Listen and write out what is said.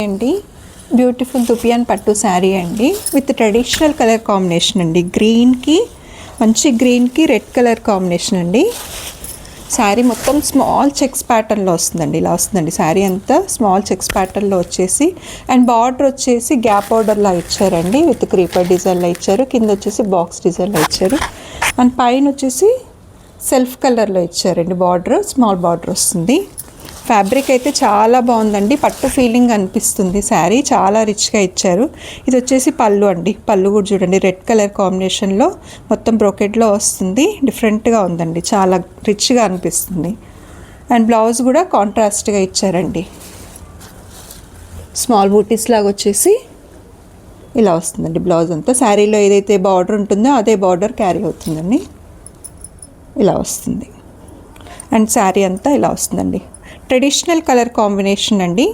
అండి బ్యూటిఫుల్ దుపియాన్ పట్టు శారీ అండి విత్ ట్రెడిషనల్ కలర్ కాంబినేషన్ అండి. గ్రీన్కి మంచి గ్రీన్కి రెడ్ కలర్ కాంబినేషన్ అండి. శారీ మొత్తం స్మాల్ చెక్స్ ప్యాటర్న్లో వస్తుందండి. ఇలా వస్తుందండి శారీ అంతా స్మాల్ చెక్స్ ప్యాటర్న్లో వచ్చేసి అండ్ బార్డర్ వచ్చేసి గ్యాప్ బార్డర్లా ఇచ్చారండి. విత్ క్రీపర్ డిజైన్లో ఇచ్చారు. కింద వచ్చేసి బాక్స్ డిజైన్లో ఇచ్చారు అండ్ పైన వచ్చేసి సెల్ఫ్ కలర్లో ఇచ్చారండి. బార్డర్ స్మాల్ బార్డర్ వస్తుంది. ఫ్యాబ్రిక్ అయితే చాలా బాగుందండి. పట్టు ఫీలింగ్ అనిపిస్తుంది. శారీ చాలా రిచ్గా ఇచ్చారు. ఇది వచ్చేసి పళ్ళు అండి. పళ్ళు కూడా చూడండి రెడ్ కలర్ కాంబినేషన్లో మొత్తం బ్రోకెట్లో వస్తుంది. డిఫరెంట్గా ఉందండి. చాలా రిచ్గా అనిపిస్తుంది. అండ్ బ్లౌజ్ కూడా కాంట్రాస్ట్గా ఇచ్చారండి. స్మాల్ బూటీస్ లాగా వచ్చేసి ఇలా వస్తుందండి బ్లౌజ్ అంతా. శారీలో ఏదైతే బార్డర్ ఉంటుందో అదే బార్డర్ క్యారీ అవుతుందండి. ఇలా వస్తుంది అండ్ శారీ అంతా ఇలా వస్తుందండి. ట్రెడిషనల్ కలర్ కాంబినేషన్ అండి.